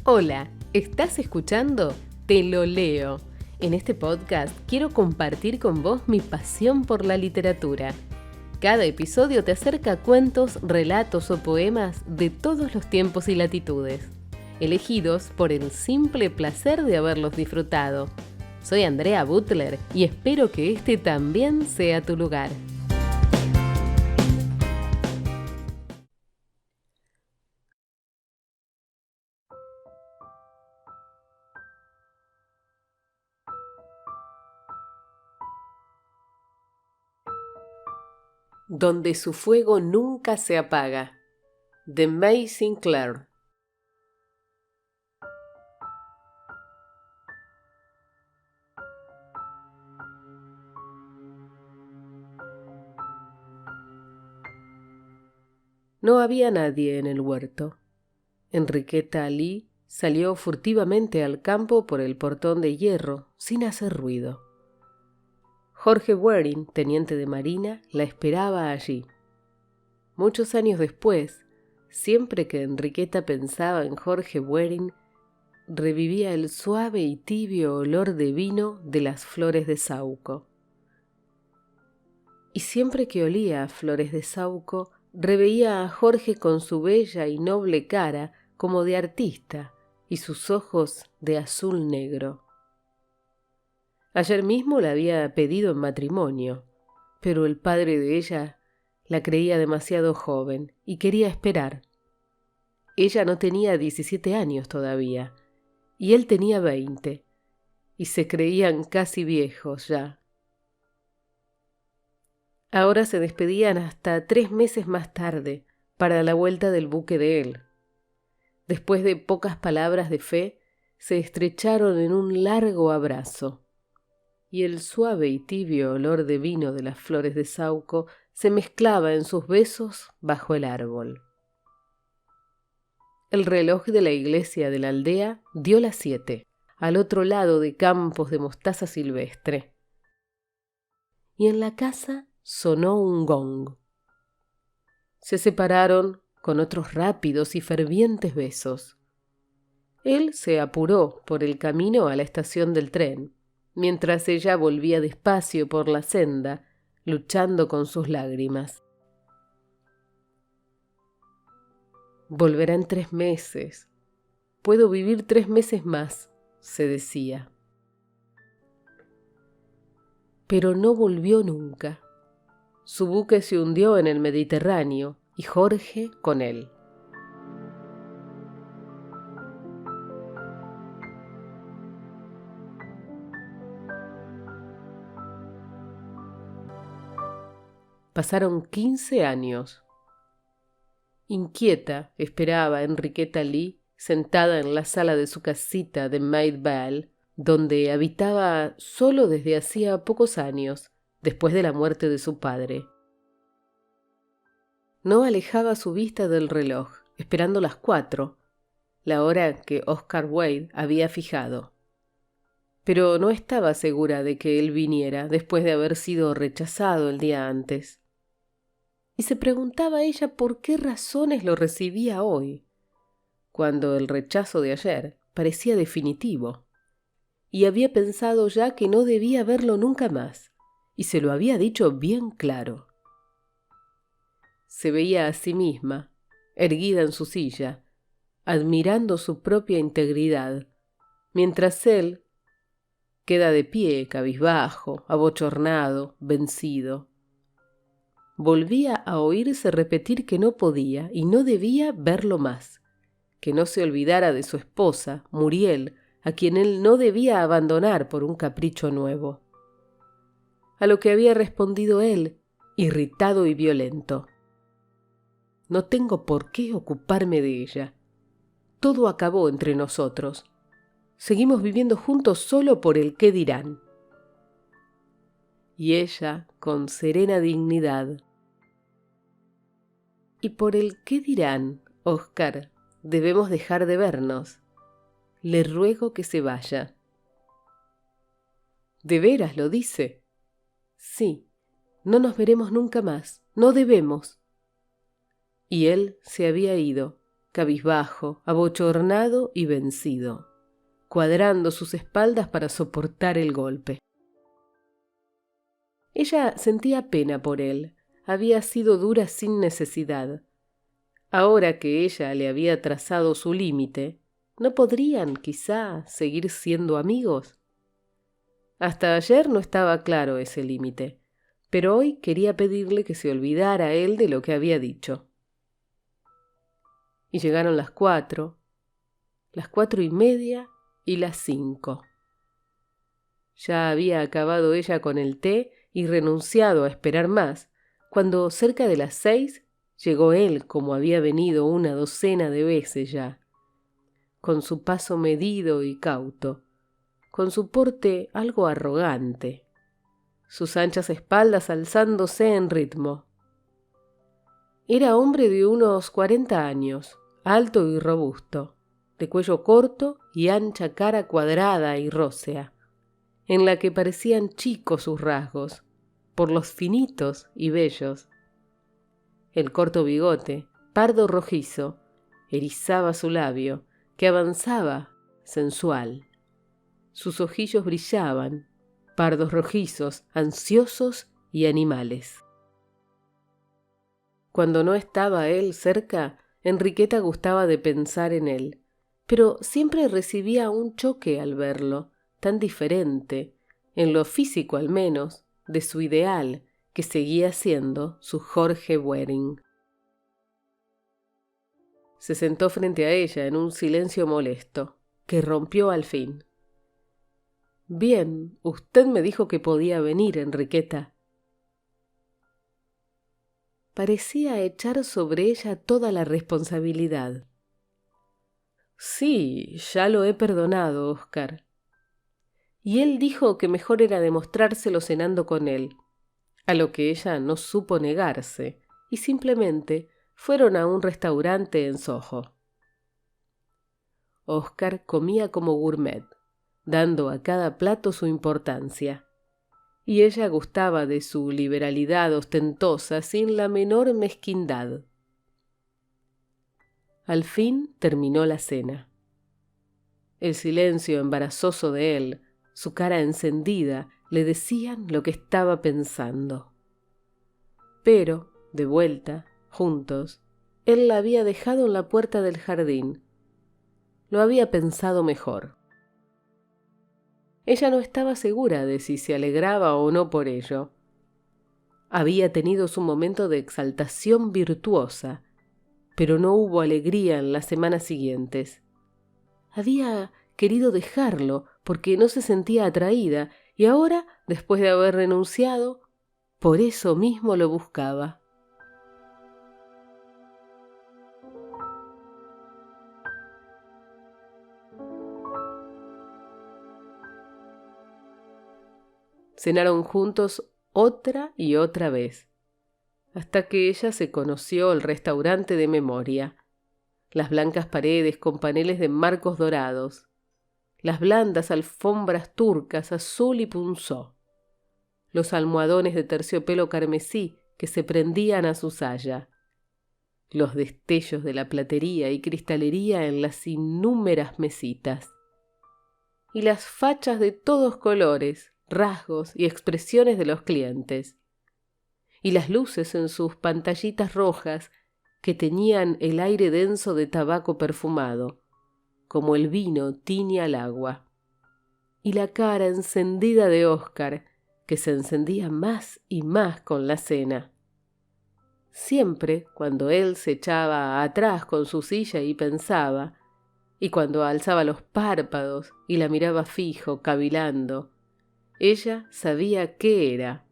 Hola, ¿estás escuchando? Te lo leo. En este podcast quiero compartir con vos mi pasión por la literatura. Cada episodio te acerca a cuentos, relatos o poemas de todos los tiempos y latitudes, elegidos por el simple placer de haberlos disfrutado. Soy Andrea Butler y espero que este también sea tu lugar. Donde su fuego nunca se apaga, de May Sinclair. No había nadie en el huerto. Enriqueta Lee salió furtivamente al campo por el portón de hierro, sin hacer ruido. Jorge Waring, teniente de marina, la esperaba allí. Muchos años después, siempre que Enriqueta pensaba en Jorge Waring, revivía el suave y tibio olor de vino de las flores de saúco. Y siempre que olía a flores de saúco, reveía a Jorge con su bella y noble cara como de artista y sus ojos de azul negro. Ayer mismo la había pedido en matrimonio, pero el padre de ella la creía demasiado joven y quería esperar. Ella no tenía 17 años todavía, y él tenía 20, y se creían casi viejos ya. Ahora se despedían hasta 3 meses más tarde, para la vuelta del buque de él. Después de pocas palabras de fe, se estrecharon en un largo abrazo, y el suave y tibio olor de vino de las flores de saúco se mezclaba en sus besos bajo el árbol. El reloj de la iglesia de la aldea dio las 7, al otro lado de campos de mostaza silvestre. Y en la casa sonó un gong. Se separaron con otros rápidos y fervientes besos. Él se apuró por el camino a la estación del tren, mientras ella volvía despacio por la senda, luchando con sus lágrimas. Volverá en 3 meses. Puedo vivir 3 meses más, se decía. Pero no volvió nunca. Su buque se hundió en el Mediterráneo y Jorge con él. Pasaron 15 años. Inquieta esperaba Enriqueta Lee sentada en la sala de su casita de Maid Vale, donde habitaba solo desde hacía pocos años, después de la muerte de su padre. No alejaba su vista del reloj, esperando las 4, la hora que Oscar Wilde había fijado. Pero no estaba segura de que él viniera después de haber sido rechazado el día antes. Y se preguntaba ella por qué razones lo recibía hoy, cuando el rechazo de ayer parecía definitivo, y había pensado ya que no debía verlo nunca más, y se lo había dicho bien claro. Se veía a sí misma, erguida en su silla, admirando su propia integridad, mientras él queda de pie, cabizbajo, abochornado, vencido. Volvía a oírse repetir que no podía y no debía verlo más, que no se olvidara de su esposa, Muriel, a quien él no debía abandonar por un capricho nuevo. A lo que había respondido él, irritado y violento: no tengo por qué ocuparme de ella. Todo acabó entre nosotros. Seguimos viviendo juntos solo por el qué dirán. Y ella, con serena dignidad: y por el qué dirán, Oscar, debemos dejar de vernos. Le ruego que se vaya. ¿De veras lo dice? Sí, no nos veremos nunca más, no debemos. Y él se había ido, cabizbajo, abochornado y vencido, cuadrando sus espaldas para soportar el golpe. Ella sentía pena por él, había sido dura sin necesidad. Ahora que ella le había trazado su límite, ¿no podrían, quizá, seguir siendo amigos? Hasta ayer no estaba claro ese límite, pero hoy quería pedirle que se olvidara él de lo que había dicho. Y llegaron las 4, las 4:30 y las 5. Ya había acabado ella con el té y renunciado a esperar más, cuando cerca de las 6 llegó él como había venido una docena de veces ya, con su paso medido y cauto, con su porte algo arrogante, sus anchas espaldas alzándose en ritmo. Era hombre de unos 40 años, alto y robusto, de cuello corto y ancha cara cuadrada y rósea, en la que parecían chicos sus rasgos, por los finitos y bellos. El corto bigote, pardo rojizo, erizaba su labio, que avanzaba, sensual. Sus ojillos brillaban, pardos rojizos, ansiosos y animales. Cuando no estaba él cerca, Enriqueta gustaba de pensar en él, pero siempre recibía un choque al verlo, tan diferente, en lo físico al menos, de su ideal, que seguía siendo su Jorge Waring. Se sentó frente a ella en un silencio molesto, que rompió al fin. Bien, usted me dijo que podía venir, Enriqueta. Parecía echar sobre ella toda la responsabilidad. Sí, ya lo he perdonado, Oscar. Y él dijo que mejor era demostrárselo cenando con él, a lo que ella no supo negarse, y simplemente fueron a un restaurante en Soho. Oscar comía como gourmet, dando a cada plato su importancia, y ella gustaba de su liberalidad ostentosa sin la menor mezquindad. Al fin terminó la cena. El silencio embarazoso de él, su cara encendida, le decían lo que estaba pensando. Pero, de vuelta, juntos, él la había dejado en la puerta del jardín. Lo había pensado mejor. Ella no estaba segura de si se alegraba o no por ello. Había tenido su momento de exaltación virtuosa, pero no hubo alegría en las semanas siguientes. Había querido dejarlo porque no se sentía atraída y ahora, después de haber renunciado, por eso mismo lo buscaba. Cenaron juntos otra y otra vez, hasta que ella se conoció el restaurante de memoria, las blancas paredes con paneles de marcos dorados, las blandas alfombras turcas azul y punzó, los almohadones de terciopelo carmesí que se prendían a su saya, los destellos de la platería y cristalería en las innúmeras mesitas, y las fachas de todos colores, rasgos y expresiones de los clientes, y las luces en sus pantallitas rojas que teñían el aire denso de tabaco perfumado, como el vino tiñe al agua, y la cara encendida de Oscar, que se encendía más y más con la cena. Siempre, cuando él se echaba atrás con su silla y pensaba, y cuando alzaba los párpados y la miraba fijo, cavilando, ella sabía qué era,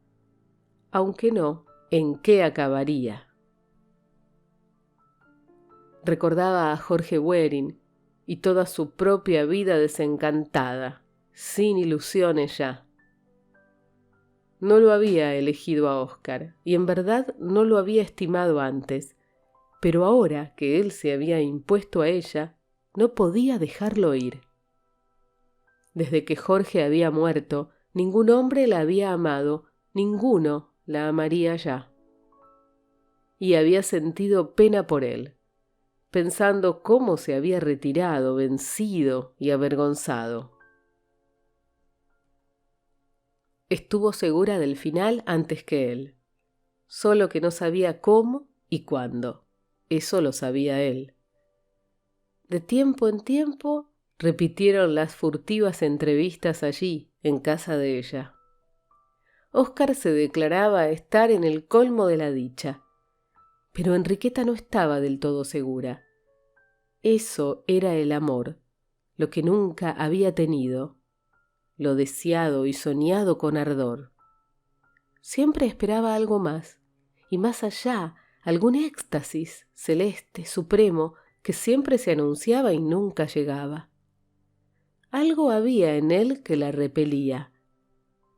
aunque no en qué acabaría. Recordaba a Jorge Waring y toda su propia vida desencantada, sin ilusiones ya. No lo había elegido a Oscar, y en verdad no lo había estimado antes, pero ahora que él se había impuesto a ella, no podía dejarlo ir. Desde que Jorge había muerto, ningún hombre la había amado, ninguno la amaría ya. Y había sentido pena por él. pensando cómo se había retirado, vencido y avergonzado. Estuvo segura del final antes que él, solo que no sabía cómo y cuándo. Eso lo sabía él. De tiempo en tiempo repitieron las furtivas entrevistas allí, en casa de ella. Óscar se declaraba estar en el colmo de la dicha, pero Enriqueta no estaba del todo segura. Eso era el amor, lo que nunca había tenido, lo deseado y soñado con ardor. Siempre esperaba algo más, y más allá, algún éxtasis celeste, supremo, que siempre se anunciaba y nunca llegaba. Algo había en él que la repelía,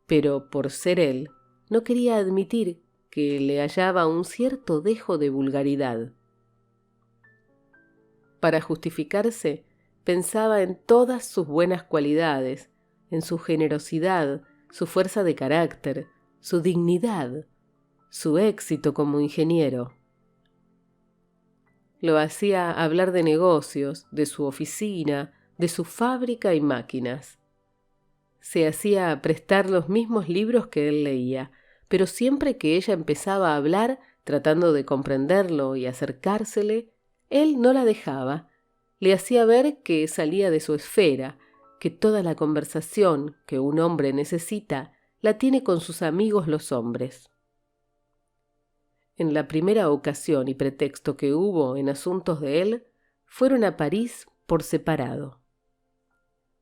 pero por ser él, no quería admitir que le hallaba un cierto dejo de vulgaridad. Para justificarse, pensaba en todas sus buenas cualidades, en su generosidad, su fuerza de carácter, su dignidad, su éxito como ingeniero. Lo hacía hablar de negocios, de su oficina, de su fábrica y máquinas. Se hacía prestar los mismos libros que él leía, pero siempre que ella empezaba a hablar, tratando de comprenderlo y acercársele, él no la dejaba. Le hacía ver que salía de su esfera, que toda la conversación que un hombre necesita la tiene con sus amigos los hombres. En la primera ocasión y pretexto que hubo en asuntos de él, fueron a París por separado.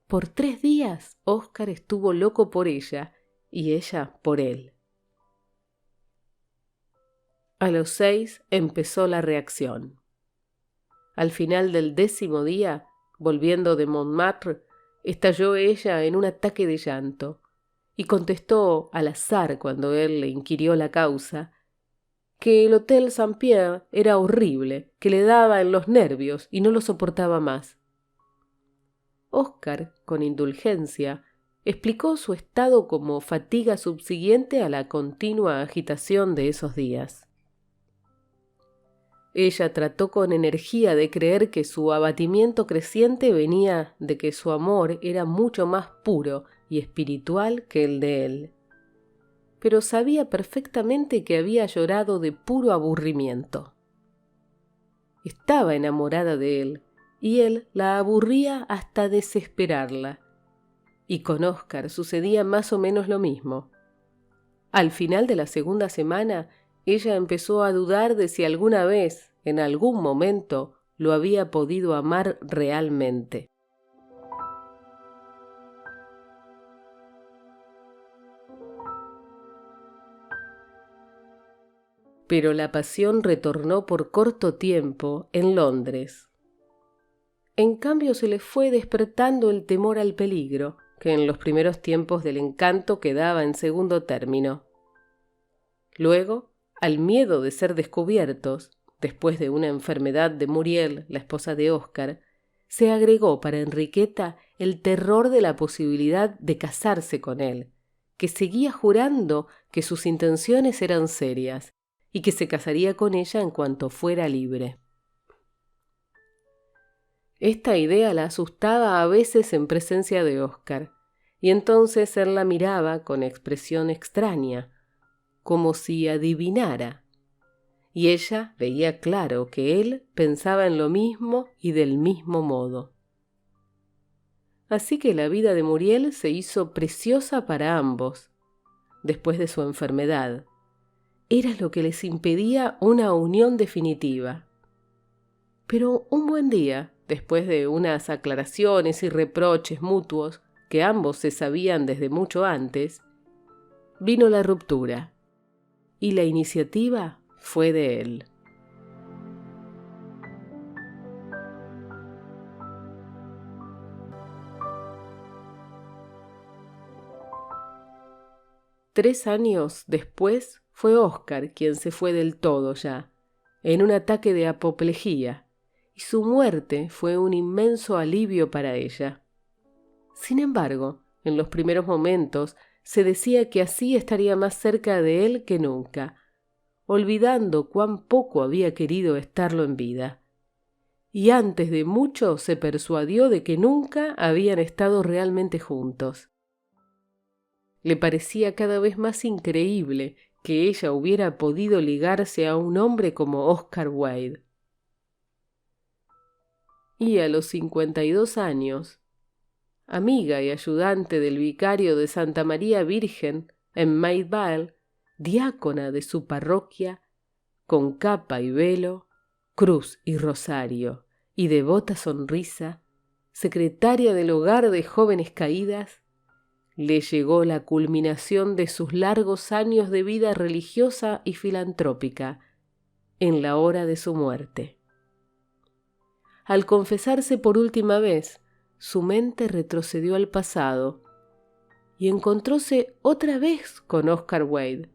Por 3 días Óscar estuvo loco por ella y ella por él. A los 6 empezó la reacción. Al final del 10º día, volviendo de Montmartre, estalló ella en un ataque de llanto y contestó al azar cuando él le inquirió la causa que el Hotel Saint-Pierre era horrible, que le daba en los nervios y no lo soportaba más. Óscar, con indulgencia, explicó su estado como fatiga subsiguiente a la continua agitación de esos días. Ella trató con energía de creer que su abatimiento creciente venía de que su amor era mucho más puro y espiritual que el de él. Pero sabía perfectamente que había llorado de puro aburrimiento. Estaba enamorada de él, y él la aburría hasta desesperarla. Y con Óscar sucedía más o menos lo mismo. Al final de la segunda semana, ella empezó a dudar de si alguna vez, en algún momento, lo había podido amar realmente. Pero la pasión retornó por corto tiempo en Londres. En cambio se le fue despertando el temor al peligro, que en los primeros tiempos del encanto quedaba en segundo término. Luego, al miedo de ser descubiertos, después de una enfermedad de Muriel, la esposa de Óscar, se agregó para Enriqueta el terror de la posibilidad de casarse con él, que seguía jurando que sus intenciones eran serias y que se casaría con ella en cuanto fuera libre. Esta idea la asustaba a veces en presencia de Óscar, y entonces él la miraba con expresión extraña, como si adivinara, y ella veía claro que él pensaba en lo mismo y del mismo modo. Así que la vida de Muriel se hizo preciosa para ambos, después de su enfermedad. Era lo que les impedía una unión definitiva. Pero un buen día, después de unas aclaraciones y reproches mutuos que ambos se sabían desde mucho antes, vino la ruptura, y la iniciativa fue de él. Tres años después fue Óscar quien se fue del todo ya, en un ataque de apoplejía, y su muerte fue un inmenso alivio para ella. Sin embargo, en los primeros momentos se decía que así estaría más cerca de él que nunca, olvidando cuán poco había querido estarlo en vida. y antes de mucho se persuadió de que nunca habían estado realmente juntos. Le parecía cada vez más increíble que ella hubiera podido ligarse a un hombre como Oscar Wilde. Y a los 52 años, amiga y ayudante del vicario de Santa María Virgen en Maid Vale, diácona de su parroquia, con capa y velo, cruz y rosario, y devota sonrisa, secretaria del hogar de jóvenes caídas, le llegó la culminación de sus largos años de vida religiosa y filantrópica, en la hora de su muerte. Al confesarse por última vez, su mente retrocedió al pasado y encontróse otra vez con Oscar Wilde.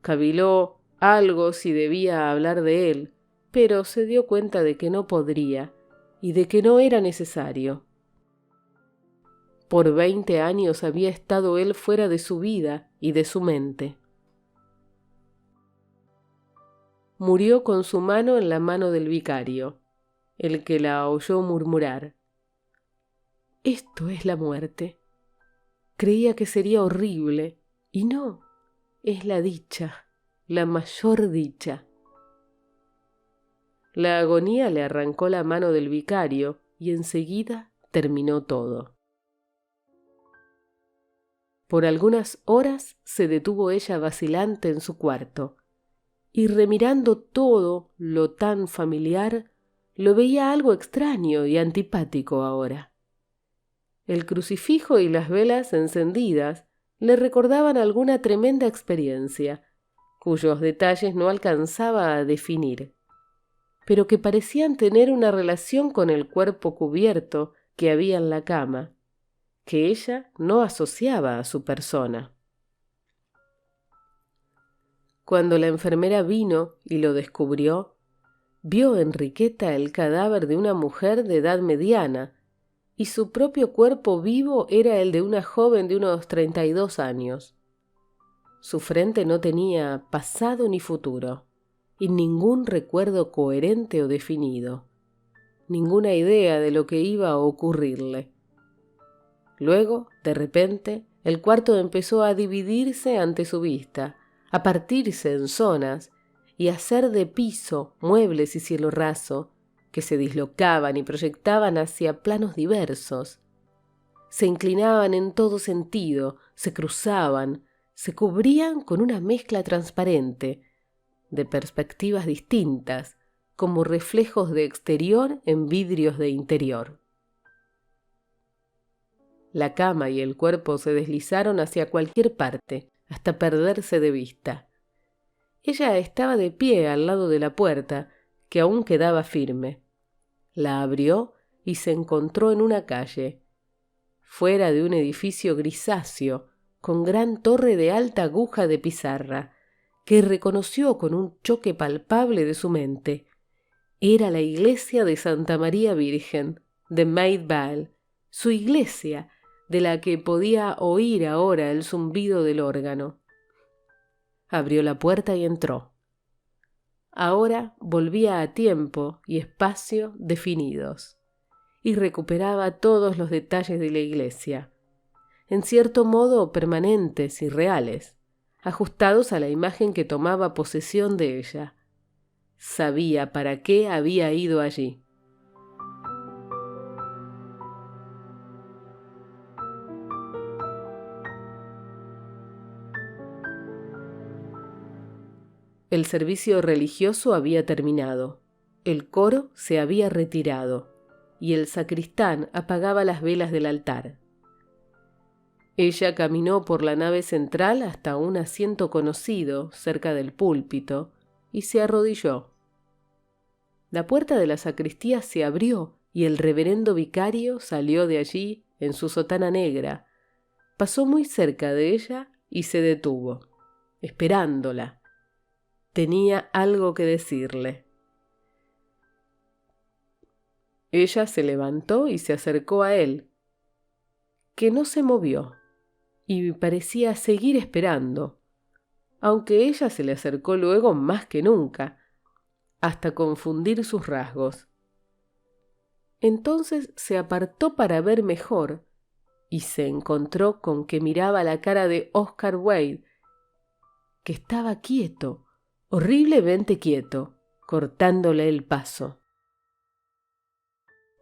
Caviló algo si debía hablar de él, pero se dio cuenta de que no podría y de que no era necesario. Por 20 años había estado él fuera de su vida y de su mente. Murió con su mano en la mano del vicario, el que la oyó murmurar: «Esto es la muerte. Creía que sería horrible, y no, es la dicha, la mayor dicha». La agonía le arrancó la mano del vicario y enseguida terminó todo. Por algunas horas se detuvo ella vacilante en su cuarto, y remirando todo lo tan familiar, lo veía algo extraño y antipático ahora. El crucifijo y las velas encendidas le recordaban alguna tremenda experiencia, cuyos detalles no alcanzaba a definir, pero que parecían tener una relación con el cuerpo cubierto que había en la cama, que ella no asociaba a su persona. Cuando la enfermera vino y lo descubrió, vio Enriqueta el cadáver de una mujer de edad mediana, y su propio cuerpo vivo era el de una joven de unos 32 años. Su frente no tenía pasado ni futuro, y ningún recuerdo coherente o definido, ninguna idea de lo que iba a ocurrirle. Luego, de repente, el cuarto empezó a dividirse ante su vista, a partirse en zonas y a hacer de piso, muebles y cielo raso, que se dislocaban y proyectaban hacia planos diversos. Se inclinaban en todo sentido, se cruzaban, se cubrían con una mezcla transparente, de perspectivas distintas, como reflejos de exterior en vidrios de interior. La cama y el cuerpo se deslizaron hacia cualquier parte, hasta perderse de vista. Ella estaba de pie al lado de la puerta, que aún quedaba firme. La abrió y se encontró en una calle, fuera de un edificio grisáceo, con gran torre de alta aguja de pizarra, que reconoció con un choque palpable de su mente. Era la iglesia de Santa María Virgen, de Maid Vale, su iglesia, de la que podía oír ahora el zumbido del órgano. Abrió la puerta y entró. Ahora volvía a tiempo y espacio definidos, y recuperaba todos los detalles de la iglesia, en cierto modo permanentes y reales, ajustados a la imagen que tomaba posesión de ella. Sabía para qué había ido allí. El servicio religioso había terminado, el coro se había retirado y el sacristán apagaba las velas del altar. Ella caminó por la nave central hasta un asiento conocido cerca del púlpito y se arrodilló. La puerta de la sacristía se abrió y el reverendo vicario salió de allí en su sotana negra, pasó muy cerca de ella y se detuvo, esperándola. Tenía algo que decirle. Ella se levantó y se acercó a él, que no se movió, y parecía seguir esperando, aunque ella se le acercó luego más que nunca, hasta confundir sus rasgos. Entonces se apartó para ver mejor y se encontró con que miraba la cara de Oscar Wilde, que estaba quieto, horriblemente quieto, cortándole el paso.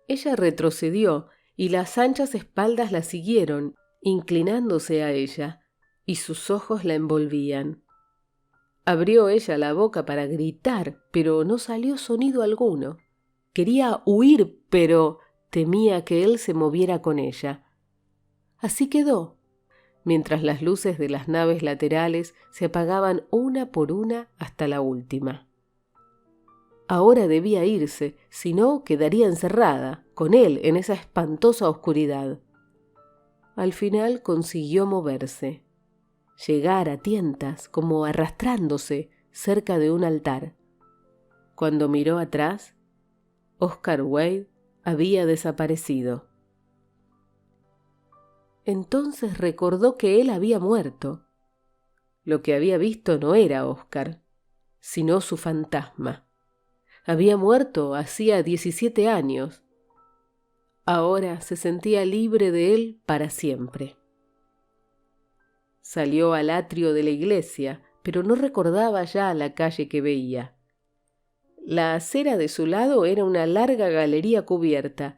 Ella retrocedió y las anchas espaldas la siguieron, inclinándose a ella, y sus ojos la envolvían. Abrió ella la boca para gritar, pero no salió sonido alguno. Quería huir, pero temía que él se moviera con ella. Así quedó, mientras las luces de las naves laterales se apagaban una por una hasta la última. Ahora debía irse, si no quedaría encerrada, con él en esa espantosa oscuridad. Al final consiguió moverse, llegar a tientas, como arrastrándose, cerca de un altar. Cuando miró atrás, Oscar Wilde había desaparecido. Entonces recordó que él había muerto. Lo que había visto no era Oscar, sino su fantasma. Había muerto hacía 17 años. Ahora se sentía libre de él para siempre. Salió al atrio de la iglesia, pero no recordaba ya la calle que veía. La acera de su lado era una larga galería cubierta,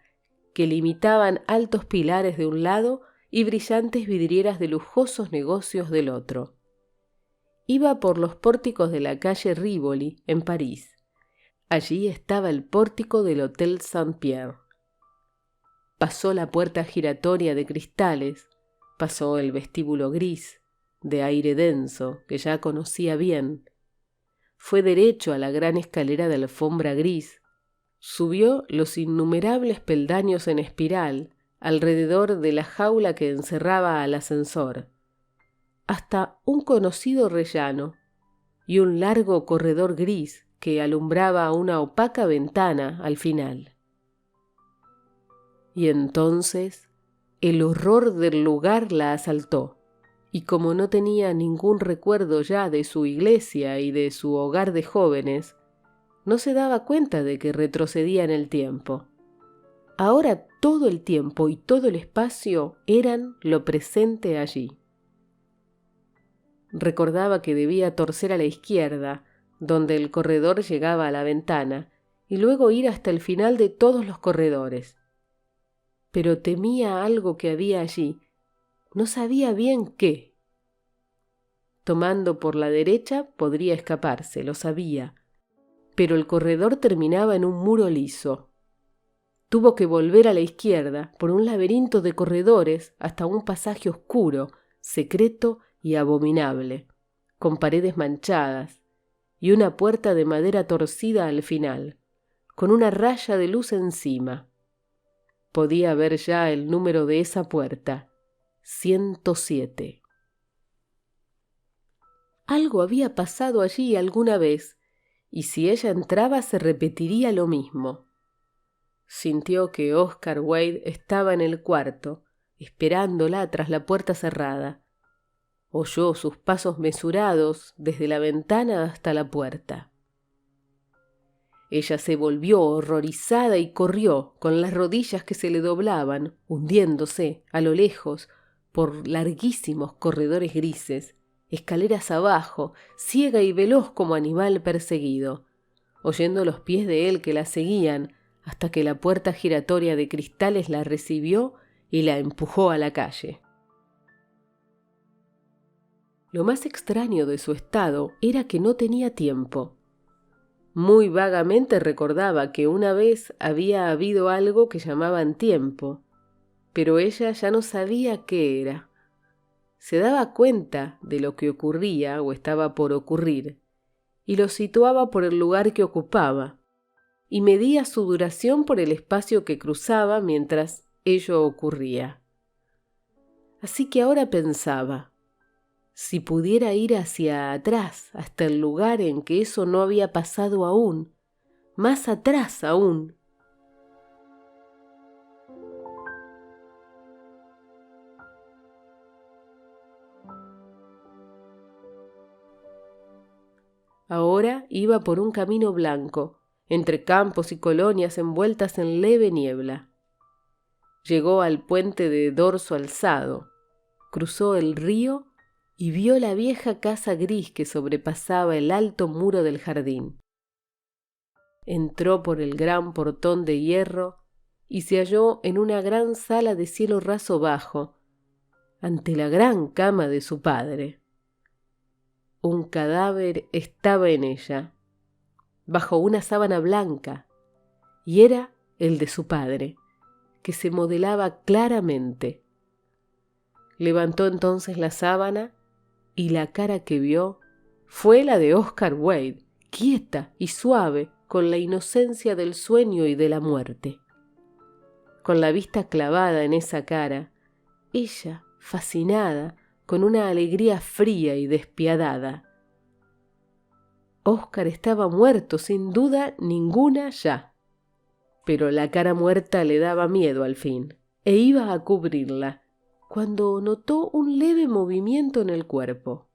que limitaban altos pilares de un lado y brillantes vidrieras de lujosos negocios del otro. Iba por los pórticos de la calle Rivoli, en París. Allí estaba el pórtico del Hotel Saint-Pierre. Pasó la puerta giratoria de cristales, pasó el vestíbulo gris, de aire denso, que ya conocía bien. Fue derecho a la gran escalera de alfombra gris. Subió los innumerables peldaños en espiral, alrededor de la jaula que encerraba al ascensor, hasta un conocido rellano y un largo corredor gris que alumbraba una opaca ventana al final. Y entonces el horror del lugar la asaltó, y como no tenía ningún recuerdo ya de su iglesia y de su hogar de jóvenes, no se daba cuenta de que retrocedía en el tiempo. Ahora todo el tiempo y todo el espacio eran lo presente allí. Recordaba que debía torcer a la izquierda, donde el corredor llegaba a la ventana, y luego ir hasta el final de todos los corredores. Pero temía algo que había allí, no sabía bien qué. Tomando por la derecha podría escaparse, lo sabía, pero el corredor terminaba en un muro liso. Tuvo que volver a la izquierda por un laberinto de corredores hasta un pasaje oscuro, secreto y abominable, con paredes manchadas y una puerta de madera torcida al final, con una raya de luz encima. Podía ver ya el número de esa puerta, 107. Algo había pasado allí alguna vez, y si ella entraba se repetiría lo mismo. Sintió que Oscar Wilde estaba en el cuarto, esperándola tras la puerta cerrada. Oyó sus pasos mesurados desde la ventana hasta la puerta. Ella se volvió horrorizada y corrió, con las rodillas que se le doblaban, hundiéndose, a lo lejos, por larguísimos corredores grises, escaleras abajo, ciega y veloz como animal perseguido, oyendo los pies de él que la seguían, hasta que la puerta giratoria de cristales la recibió y la empujó a la calle. Lo más extraño de su estado era que no tenía tiempo. Muy vagamente recordaba que una vez había habido algo que llamaban tiempo, pero ella ya no sabía qué era. Se daba cuenta de lo que ocurría o estaba por ocurrir, y lo situaba por el lugar que ocupaba, y medía su duración por el espacio que cruzaba mientras ello ocurría. Así que ahora pensaba, si pudiera ir hacia atrás, hasta el lugar en que eso no había pasado aún, más atrás aún. Ahora iba por un camino blanco, entre campos y colonias envueltas en leve niebla. Llegó al puente de dorso alzado, cruzó el río y vio la vieja casa gris que sobrepasaba el alto muro del jardín. Entró por el gran portón de hierro y se halló en una gran sala de cielo raso bajo, ante la gran cama de su padre. Un cadáver estaba en ella, bajo una sábana blanca, y era el de su padre, que se modelaba claramente. Levantó entonces la sábana y la cara que vio fue la de Oscar Wilde, quieta y suave, con la inocencia del sueño y de la muerte. Con la vista clavada en esa cara, ella, fascinada, con una alegría fría y despiadada. Oscar estaba muerto, sin duda ninguna ya, pero la cara muerta le daba miedo al fin, e iba a cubrirla, cuando notó un leve movimiento en el cuerpo.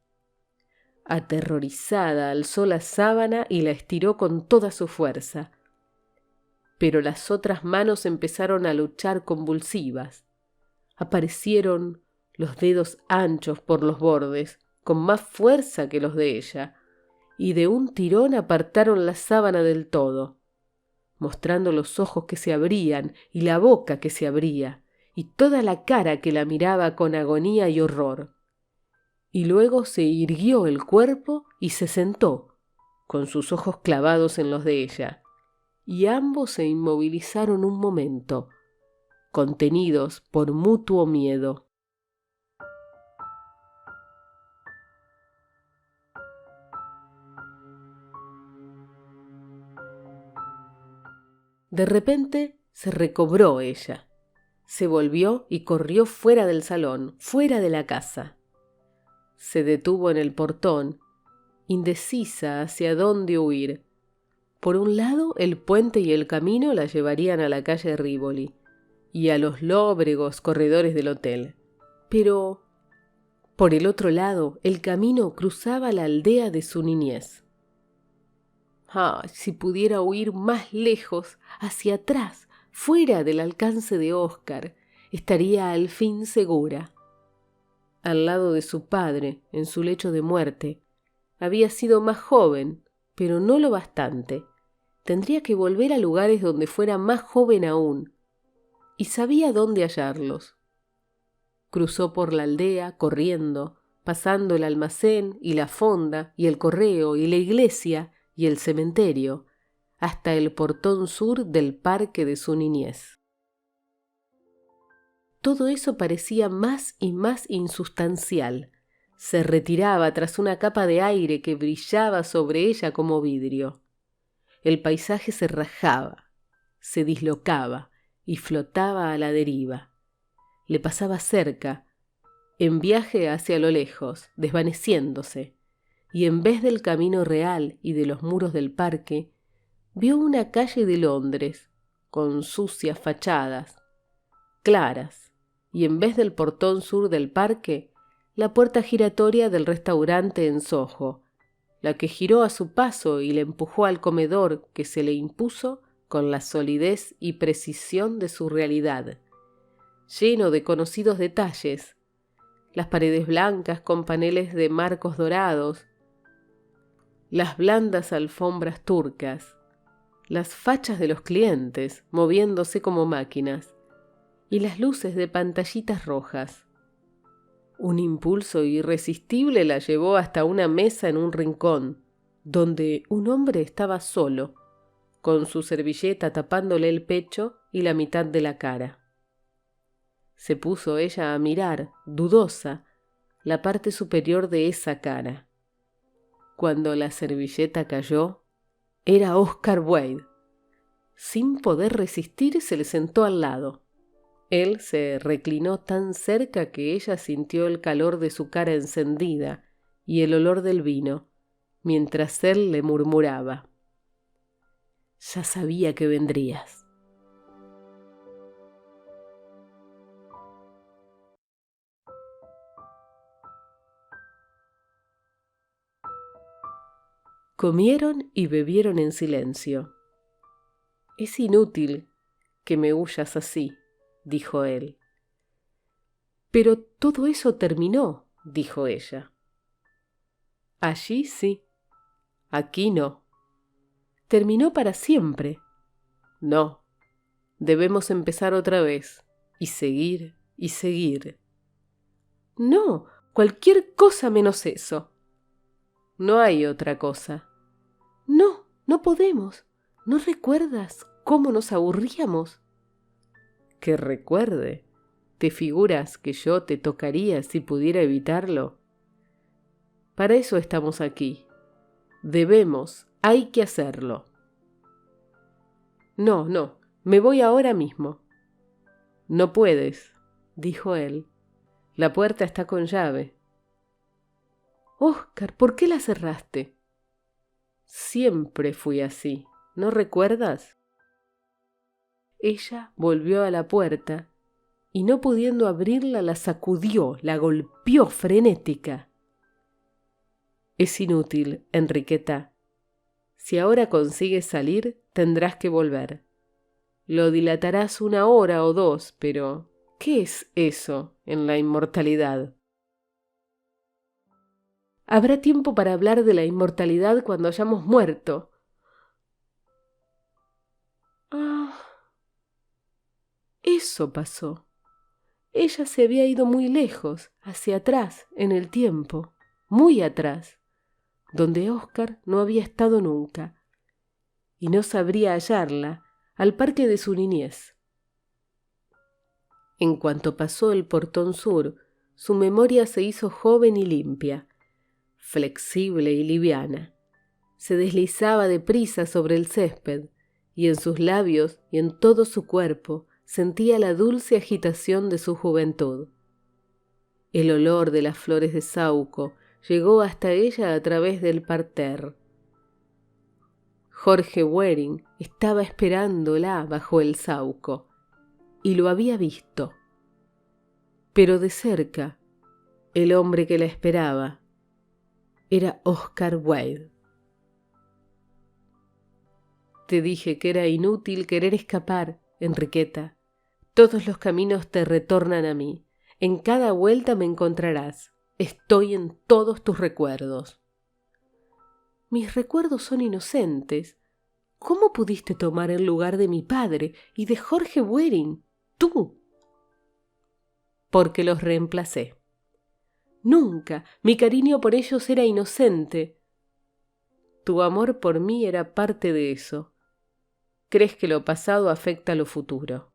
Aterrorizada, alzó la sábana y la estiró con toda su fuerza. Pero las otras manos empezaron a luchar convulsivas. Aparecieron los dedos anchos por los bordes, con más fuerza que los de ella, y de un tirón apartaron la sábana del todo, mostrando los ojos que se abrían y la boca que se abría, y toda la cara que la miraba con agonía y horror. Y luego se irguió el cuerpo y se sentó, con sus ojos clavados en los de ella, y ambos se inmovilizaron un momento, contenidos por mutuo miedo. De repente se recobró ella, se volvió y corrió fuera del salón, fuera de la casa. Se detuvo en el portón, indecisa hacia dónde huir. Por un lado, el puente y el camino la llevarían a la calle Rivoli y a los lóbregos corredores del hotel. Pero, por el otro lado, el camino cruzaba la aldea de su niñez. Ah, si pudiera huir más lejos, hacia atrás, fuera del alcance de Oscar, estaría al fin segura. Al lado de su padre, en su lecho de muerte, había sido más joven, pero no lo bastante. Tendría que volver a lugares donde fuera más joven aún, y sabía dónde hallarlos. Cruzó por la aldea, corriendo, pasando el almacén y la fonda y el correo y la iglesia y el cementerio, hasta el portón sur del parque de su niñez. Todo eso parecía más y más insustancial. Se retiraba tras una capa de aire que brillaba sobre ella como vidrio. El paisaje se rajaba, se dislocaba y flotaba a la deriva. Le pasaba cerca, en viaje hacia lo lejos, desvaneciéndose, y en vez del camino real y de los muros del parque, vio una calle de Londres, con sucias fachadas, claras, y en vez del portón sur del parque, la puerta giratoria del restaurante en Soho, la que giró a su paso y le empujó al comedor que se le impuso con la solidez y precisión de su realidad, lleno de conocidos detalles, las paredes blancas con paneles de marcos dorados, las blandas alfombras turcas, las fachas de los clientes moviéndose como máquinas y las luces de pantallitas rojas. Un impulso irresistible la llevó hasta una mesa en un rincón, donde un hombre estaba solo, con su servilleta tapándole el pecho y la mitad de la cara. Se puso ella a mirar, dudosa, la parte superior de esa cara. Cuando la servilleta cayó, era Oscar Wilde. Sin poder resistir, se le sentó al lado. Él se reclinó tan cerca que ella sintió el calor de su cara encendida y el olor del vino, mientras él le murmuraba: «Ya sabía que vendrías». Comieron y bebieron en silencio. Es inútil que me huyas así, dijo él. Pero todo eso terminó, dijo ella. Allí sí, aquí no. Terminó para siempre. No, debemos empezar otra vez, y seguir, y seguir. No, cualquier cosa menos eso. No hay otra cosa. No, no podemos. ¿No recuerdas cómo nos aburríamos? Que recuerde. ¿Te figuras que yo te tocaría si pudiera evitarlo? Para eso estamos aquí. Debemos, hay que hacerlo. No, no, me voy ahora mismo. No puedes, dijo él. La puerta está con llave. Óscar, ¿por qué la cerraste? Siempre fui así, ¿no recuerdas? Ella volvió a la puerta y no pudiendo abrirla la sacudió, la golpeó frenética. Es inútil, Enriqueta. Si ahora consigues salir, tendrás que volver. Lo dilatarás 1 hora o 2, pero ¿qué es eso en la inmortalidad? Habrá tiempo para hablar de la inmortalidad cuando hayamos muerto. Ah, eso pasó. Ella se había ido muy lejos, hacia atrás, en el tiempo, muy atrás, donde Óscar no había estado nunca, y no sabría hallarla, al parque de su niñez. En cuanto pasó el portón sur, su memoria se hizo joven y limpia, flexible y liviana. Se deslizaba deprisa sobre el césped, y en sus labios y en todo su cuerpo sentía la dulce agitación de su juventud. El olor de las flores de saúco llegó hasta ella a través del parterre. Jorge Waring estaba esperándola bajo el saúco, y lo había visto. Pero de cerca, el hombre que la esperaba era Oscar Wilde. Te dije que era inútil querer escapar, Enriqueta. Todos los caminos te retornan a mí. En cada vuelta me encontrarás. Estoy en todos tus recuerdos. Mis recuerdos son inocentes. ¿Cómo pudiste tomar el lugar de mi padre y de Jorge Waring? Tú. Porque los reemplacé. Nunca. Mi cariño por ellos era inocente. Tu amor por mí era parte de eso. Crees que lo pasado afecta a lo futuro.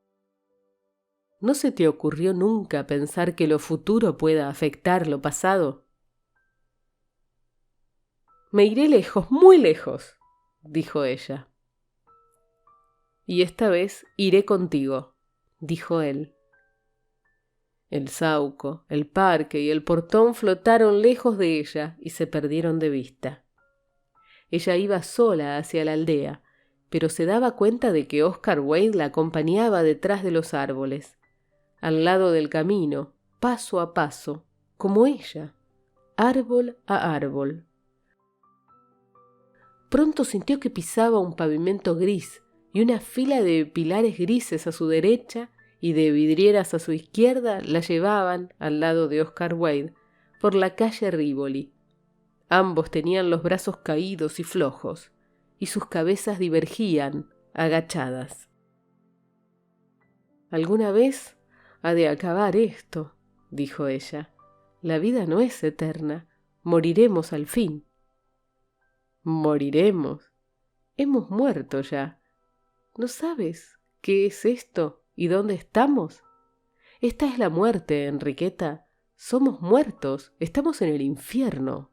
¿No se te ocurrió nunca pensar que lo futuro pueda afectar lo pasado? Me iré lejos, muy lejos, dijo ella. Y esta vez iré contigo, dijo él. El saúco, el parque y el portón flotaron lejos de ella y se perdieron de vista. Ella iba sola hacia la aldea, pero se daba cuenta de que Oscar Wilde la acompañaba detrás de los árboles, al lado del camino, paso a paso, como ella, árbol a árbol. Pronto sintió que pisaba un pavimento gris y una fila de pilares grises a su derecha y de vidrieras a su izquierda la llevaban, al lado de Oscar Wilde, por la calle Rivoli. Ambos tenían los brazos caídos y flojos, y sus cabezas divergían, agachadas. ¿Alguna vez ha de acabar esto?, dijo ella. La vida no es eterna. Moriremos al fin. ¿Moriremos? Hemos muerto ya. ¿No sabes qué es esto y dónde estamos? Esta es la muerte, Enriqueta. Somos muertos. Estamos en el infierno.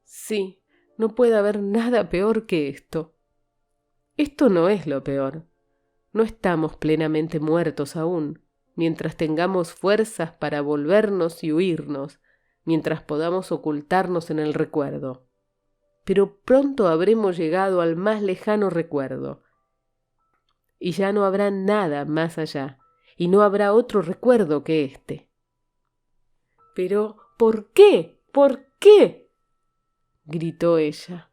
Sí, no puede haber nada peor que esto. Esto no es lo peor. No estamos plenamente muertos aún, mientras tengamos fuerzas para volvernos y huirnos, mientras podamos ocultarnos en el recuerdo. Pero pronto habremos llegado al más lejano recuerdo, y ya no habrá nada más allá, y no habrá otro recuerdo que este. Pero, ¿por qué? ¿Por qué?, gritó ella.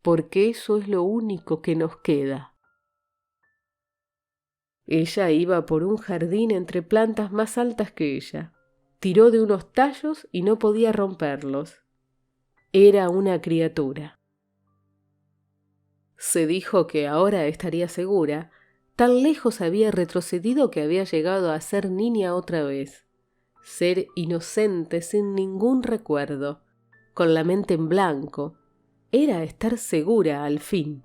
porque eso es lo único que nos queda. Ella iba por un jardín entre plantas más altas que ella. Tiró de unos tallos y no podía romperlos. Era una criatura. Se dijo que ahora estaría segura. Tan lejos había retrocedido que había llegado a ser niña otra vez. Ser inocente sin ningún recuerdo, con la mente en blanco. Era estar segura al fin.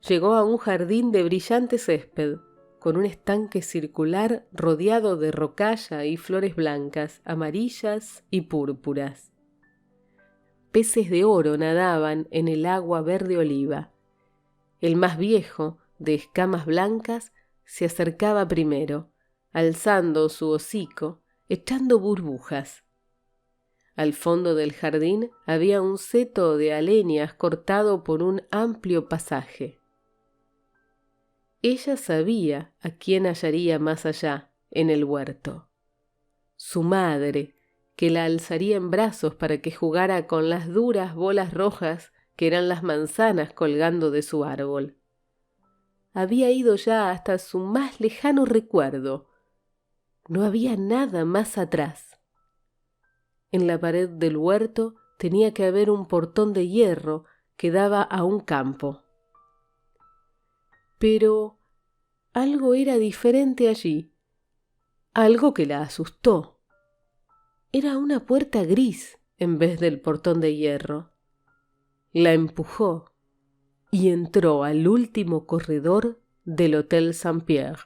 Llegó a un jardín de brillante césped, con un estanque circular rodeado de rocalla y flores blancas, amarillas y púrpuras. Peces de oro nadaban en el agua verde oliva. El más viejo, de escamas blancas, se acercaba primero, alzando su hocico, echando burbujas. Al fondo del jardín había un seto de alenias cortado por un amplio pasaje. Ella sabía a quién hallaría más allá, en el huerto. Su madre, que la alzaría en brazos para que jugara con las duras bolas rojas que eran las manzanas colgando de su árbol. Había ido ya hasta su más lejano recuerdo. No había nada más atrás. En la pared del huerto tenía que haber un portón de hierro que daba a un campo. Pero algo era diferente allí, algo que la asustó. Era una puerta gris en vez del portón de hierro. La empujó y entró al último corredor del Hotel Saint-Pierre.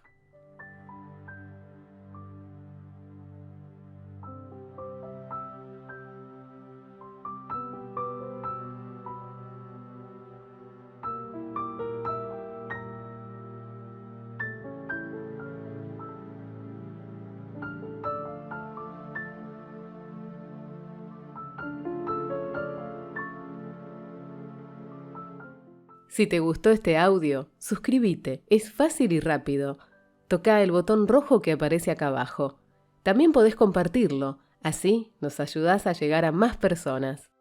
Si te gustó este audio, suscríbete, es fácil y rápido. Toca el botón rojo que aparece acá abajo. También podés compartirlo, así nos ayudás a llegar a más personas.